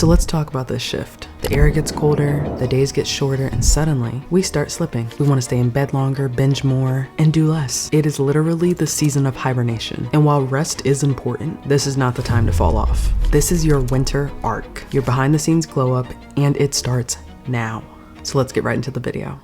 So let's talk about this shift. The air gets colder, the days get shorter, and suddenly we start slipping. We want to stay in bed longer, binge more, and do less. It is literally the season of hibernation. And while rest is important, this is not the time to fall off. This is your winter arc, your behind the scenes glow up, and it starts now. So let's get right into the video.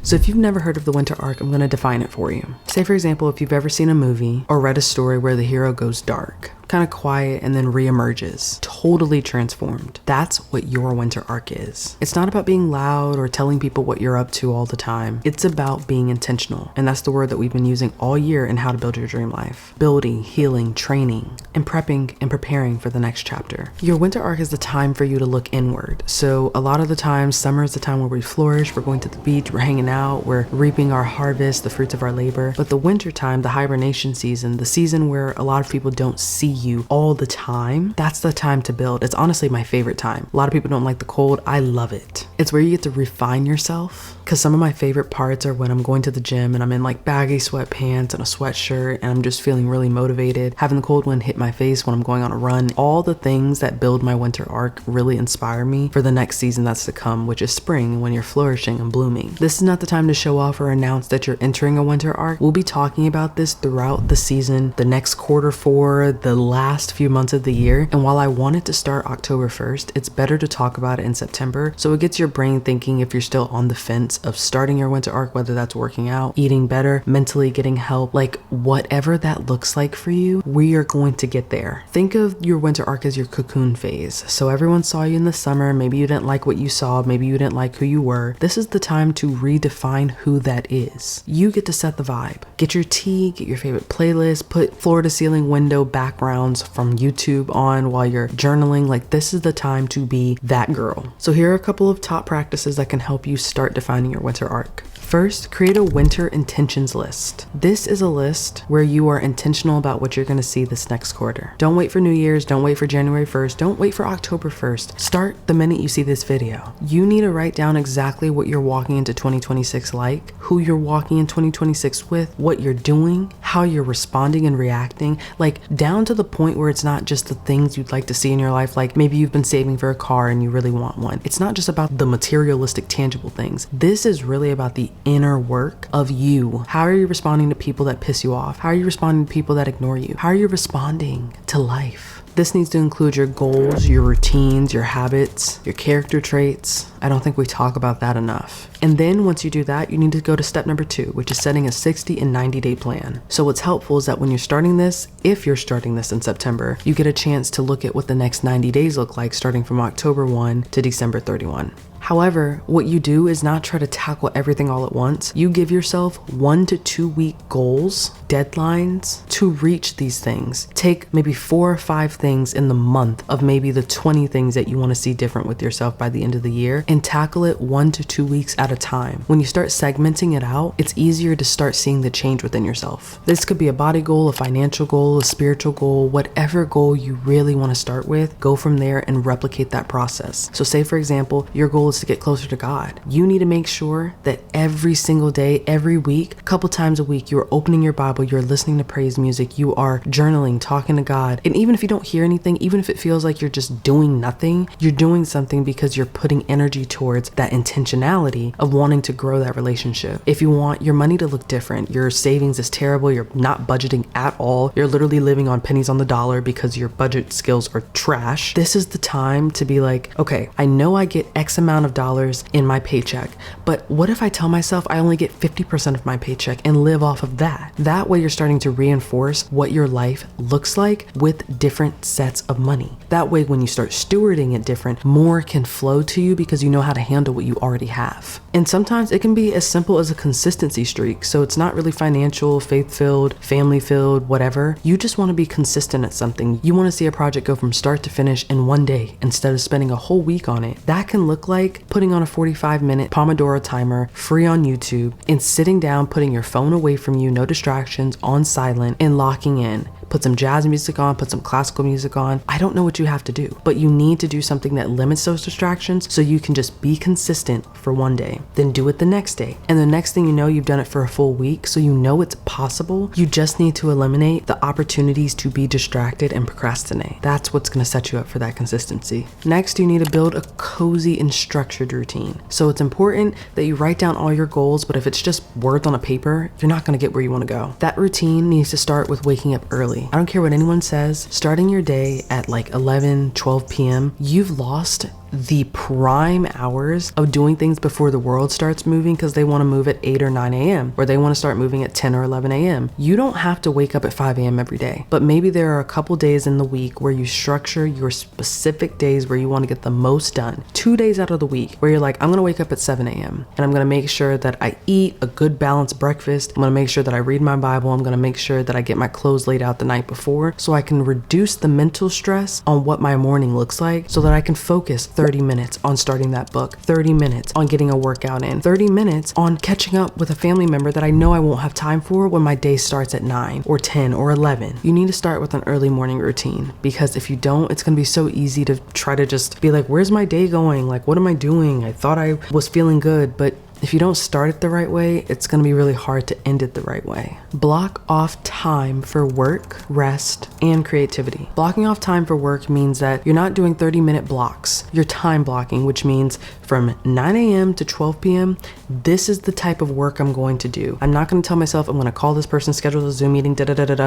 So if you've never heard of the winter arc, I'm going to define it for you. Say for example, if you've ever seen a movie or read a story where the hero goes dark, kind of quiet, and then reemerges, totally transformed. That's what your winter arc is. It's not about being loud or telling people what you're up to all the time. It's about being intentional. And that's the word that we've been using all year in How to Build Your Dream Life. Building, healing, training, and prepping and preparing for the next chapter. Your winter arc is the time for you to look inward. So a lot of the times, summer is the time where we flourish, we're going to the beach, we're hanging out, we're reaping our harvest, the fruits of our labor. But the winter time, the hibernation season, the season where a lot of people don't see you all the time, that's the time to build. It's honestly my favorite time. A lot of people don't like the cold. I love it. It's where you get to refine yourself. Because some of my favorite parts are when I'm going to the gym and I'm in like baggy sweatpants and a sweatshirt and I'm just feeling really motivated, having the cold wind hit my face when I'm going on a run. All the things that build my winter arc really inspire me for the next season that's to come, which is spring, when you're flourishing and blooming. This is not the time to show off or announce that you're entering a winter arc. We'll be talking about this throughout the season, the next quarter four, the last few months of the year. And while I want it to start October 1st, it's better to talk about it in September. So it gets your brain thinking if you're still on the fence of starting your winter arc, whether that's working out, eating better, mentally getting help, like whatever that looks like for you, we are going to get there. Think of your winter arc as your cocoon phase. So everyone saw you in the summer. Maybe you didn't like what you saw. Maybe you didn't like who you were. This is the time to redefine who that is. You get to set the vibe. Get your tea, get your favorite playlist, put floor to ceiling window backgrounds from YouTube on while you're journaling. Like, this is the time to be that girl. So here are a couple of top practices that can help you start defining your winter arc. First, create a winter intentions list. This is a list where you are intentional about what you're going to see this next quarter. Don't wait for New Year's. Don't wait for January 1st. Don't wait for October 1st. Start the minute you see this video. You need to write down exactly what you're walking into 2026 like, who you're walking in 2026 with, what you're doing, how you're responding and reacting, like down to the point where it's not just the things you'd like to see in your life. Like maybe you've been saving for a car and you really want one. It's not just about the materialistic, tangible things. This is really about the inner work of you. How are you responding to people that piss you off? How are you responding to people that ignore you? How are you responding to life? This needs to include your goals, your routines, your habits, your character traits. I don't think we talk about that enough. And then once you do that, you need to go to step number 2, which is setting a 60 and 90-day plan. So what's helpful is that when you're starting this, if you're starting this in September, you get a chance to look at what the next 90 days look like starting from October 1 to December 31. However, what you do is not try to tackle everything all at once. You give yourself 1 to 2 week goals, deadlines to reach these things. Take maybe 4 or 5 things in the month of maybe the 20 things that you want to see different with yourself by the end of the year, and tackle it 1 to 2 weeks at a time. When you start segmenting it out, it's easier to start seeing the change within yourself. This could be a body goal, a financial goal, a spiritual goal, whatever goal you really want to start with, go from there and replicate that process. So say for example, your goal is to get closer to God. You need to make sure that every single day, every week, a couple times a week, you're opening your Bible, you're listening to praise music, you are journaling, talking to God. And even if you don't hear anything, even if it feels like you're just doing nothing, you're doing something because you're putting energy towards that intentionality of wanting to grow that relationship. If you want your money to look different, your savings is terrible, you're not budgeting at all, you're literally living on pennies on the dollar because your budget skills are trash, this is the time to be like, okay, I know I get X amount of dollars in my paycheck, but what if I tell myself I only get 50% of my paycheck and live off of that? That way you're starting to reinforce what your life looks like with different sets of money. That way when you start stewarding it different, more can flow to you because you know how to handle what you already have. And sometimes it can be as simple as a consistency streak. So it's not really financial, faith-filled, family-filled, whatever. You just want to be consistent at something. You want to see a project go from start to finish in one day instead of spending a whole week on it. That can look like putting on a 45-minute Pomodoro timer, free on YouTube, and sitting down, putting your phone away from you, no distractions, on silent, and locking in. put some jazz music on, put some classical music on. I don't know what you have to do, but you need to do something that limits those distractions so you can just be consistent for one day, then do it the next day. And the next thing you know, you've done it for a full week, so you know it's possible. You just need to eliminate the opportunities to be distracted and procrastinate. That's what's going to set you up for that consistency. Next, you need to build a cozy and structured routine. So it's important that you write down all your goals, but if it's just words on a paper, you're not going to get where you want to go. That routine needs to start with waking up early. I don't care what anyone says, starting your day at like 11, 12 p.m., you've lost the prime hours of doing things before the world starts moving because they want to move at 8 or 9 a.m. or they want to start moving at 10 or 11 a.m. You don't have to wake up at 5 a.m. every day, but maybe there are a couple days in the week where you structure your specific days where you want to get the most done. 2 days out of the week where you're like, I'm going to wake up at 7 a.m. and I'm going to make sure that I eat a good balanced breakfast. I'm going to make sure that I read my Bible. I'm going to make sure that I get my clothes laid out the night before so I can reduce the mental stress on what my morning looks like so that I can focus 30 minutes on starting that book, 30 minutes on getting a workout in, 30 minutes on catching up with a family member that I know I won't have time for when my day starts at 9 or 10 or 11. You need to start with an early morning routine, because if you don't, it's going to be so easy to try to just be like, where's my day going? Like, what am I doing? I thought I was feeling good, but if you don't start it the right way, it's going to be really hard to end it the right way. Block off time for work, rest, and creativity. Blocking off time for work means that you're not doing 30-minute blocks. You're time blocking, which means from 9 a.m. to 12 p.m., this is the type of work I'm going to do. I'm not going to tell myself I'm going to call this person, schedule a Zoom meeting,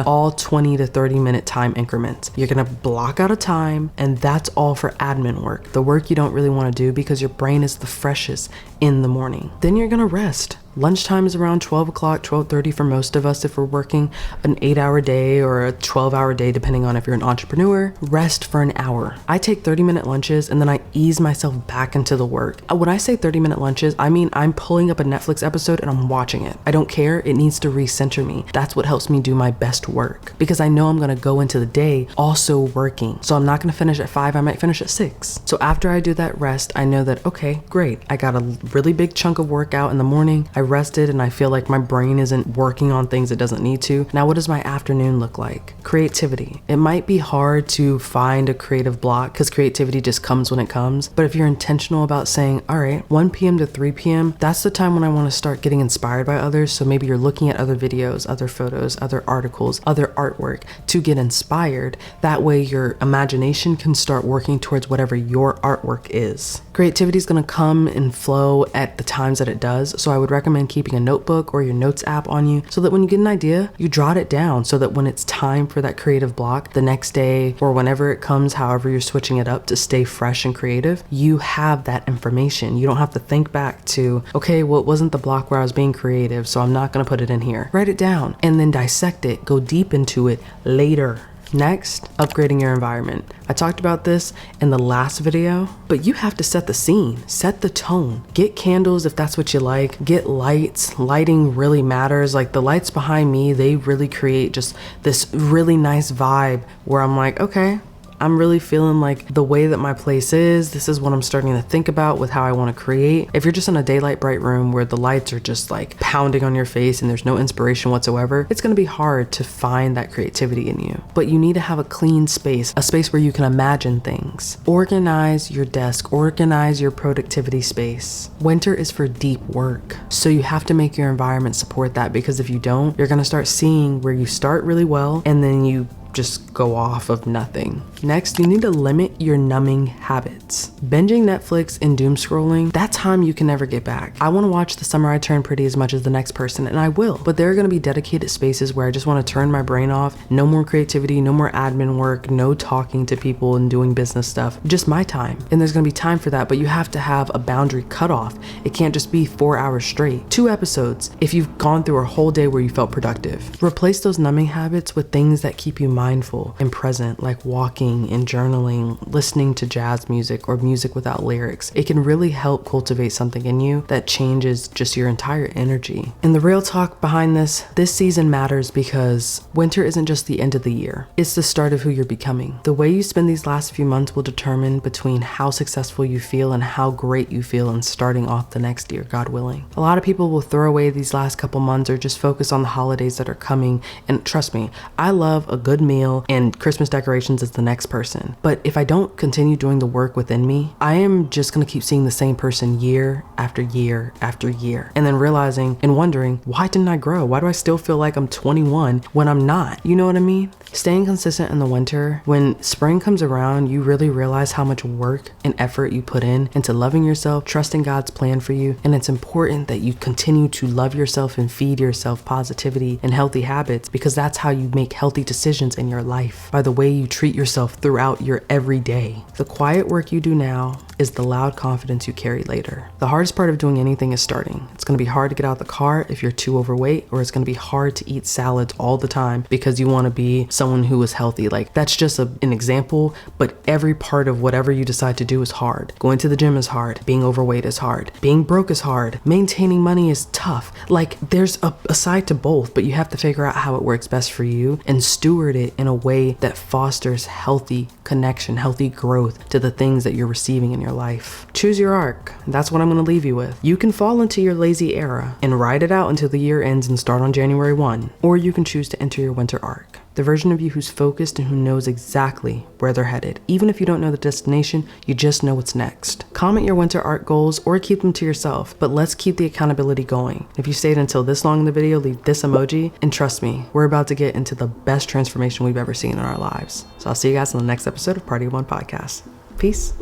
all 20 to 30-minute time increments. You're going to block out a time, and that's all for admin work, the work you don't really want to do because your brain is the freshest in the morning. Then you're going to rest. Lunchtime is around 12 o'clock, 12:30 for most of us if we're working an 8-hour day or a 12-hour day, depending on if you're an entrepreneur. Rest for an hour. I take 30-minute lunches and then I ease myself back into the work. When I say 30-minute lunches, I mean I'm pulling up a Netflix episode and I'm watching it. I don't care. It needs to recenter me. That's what helps me do my best work, because I know I'm going to go into the day also working. So I'm not going to finish at 5. I might finish at 6. So after I do that rest, I know that, okay, great. I got a really big chunk of work out in the morning. I rested and I feel like my brain isn't working on things it doesn't need to. Now, what does my afternoon look like? Creativity. It might be hard to find a creative block because creativity just comes when it comes. But if you're intentional about saying, all right, 1 p.m. to 3 p.m., that's the time when I want to start getting inspired by others. So maybe you're looking at other videos, other photos, other articles, other artwork to get inspired. That way your imagination can start working towards whatever your artwork is. Creativity is going to come and flow at the times that it does. So I would recommend keeping a notebook or your notes app on you so that when you get an idea, you jot it down so that when it's time for that creative block the next day or whenever it comes, however you're switching it up to stay fresh and creative, you have that information. You don't have to think back to, okay, well, it wasn't the block where I was being creative, so I'm not going to put it in here. Write it down and then dissect it, go deep into it later. Next, upgrading your environment. I talked about this in the last video, but you have to set the scene, set the tone. Get candles if that's what you like. Get lights. Lighting really matters. Like the lights behind me, they really create just this really nice vibe where I'm like, okay, I'm really feeling like the way that my place is, this is what I'm starting to think about with how I want to create. If you're just in a daylight bright room where the lights are just like pounding on your face and there's no inspiration whatsoever, it's going to be hard to find that creativity in you. But you need to have a clean space, a space where you can imagine things. Organize your desk, organize your productivity space. Winter is for deep work, so you have to make your environment support that, because if you don't, you're going to start seeing where you start really well and then you just go off of nothing. Next, you need to limit your numbing habits. Binging Netflix and doom scrolling, that time you can never get back. I want to watch The Summer I Turned Pretty as much as the next person, and I will, but there are going to be dedicated spaces where I just want to turn my brain off. No more creativity, no more admin work, no talking to people and doing business stuff, just my time. And there's going to be time for that, but you have to have a boundary cutoff. It can't just be 4 hours straight. 2 episodes if you've gone through a whole day where you felt productive. Replace those numbing habits with things that keep you mindful and present, like walking and journaling, listening to jazz music or music without lyrics. It can really help cultivate something in you that changes just your entire energy. And the real talk behind this season matters because winter isn't just the end of the year. It's the start of who you're becoming. The way you spend these last few months will determine between how successful you feel and how great you feel in starting off the next year, God willing. A lot of people will throw away these last couple months or just focus on the holidays that are coming. And trust me, I love a good meal meal and Christmas decorations is the next person. But if I don't continue doing the work within me, I am just gonna keep seeing the same person year after year after year. And then realizing and wondering, why didn't I grow? Why do I still feel like I'm 21 when I'm not? You know what I mean? Staying consistent in the winter, when spring comes around, you really realize how much work and effort you put in into loving yourself, trusting God's plan for you. And it's important that you continue to love yourself and feed yourself positivity and healthy habits, because that's how you make healthy decisions in your life, by the way you treat yourself throughout your everyday. The quiet work you do now is the loud confidence you carry later. The hardest part of doing anything is starting. It's gonna be hard to get out of the car if you're too overweight, or it's gonna be hard to eat salads all the time because you wanna be someone who is healthy. Like, that's just an example, but every part of whatever you decide to do is hard. Going to the gym is hard. Being overweight is hard. Being broke is hard. Maintaining money is tough. Like, there's a side to both, but you have to figure out how it works best for you and steward it in a way that fosters healthy connection, healthy growth to the things that you're receiving in your life. Choose your arc. That's what I'm going to leave you with. You can fall into your lazy era and ride it out until the year ends and start on January 1, or you can choose to enter your winter arc. The version of you who's focused and who knows exactly where they're headed. Even if you don't know the destination, you just know what's next. Comment your winter arc goals or keep them to yourself, but let's keep the accountability going. If you stayed until this long in the video, leave this emoji, and trust me, we're about to get into the best transformation we've ever seen in our lives. So I'll see you guys in the next episode of Party of One Podcast. Peace.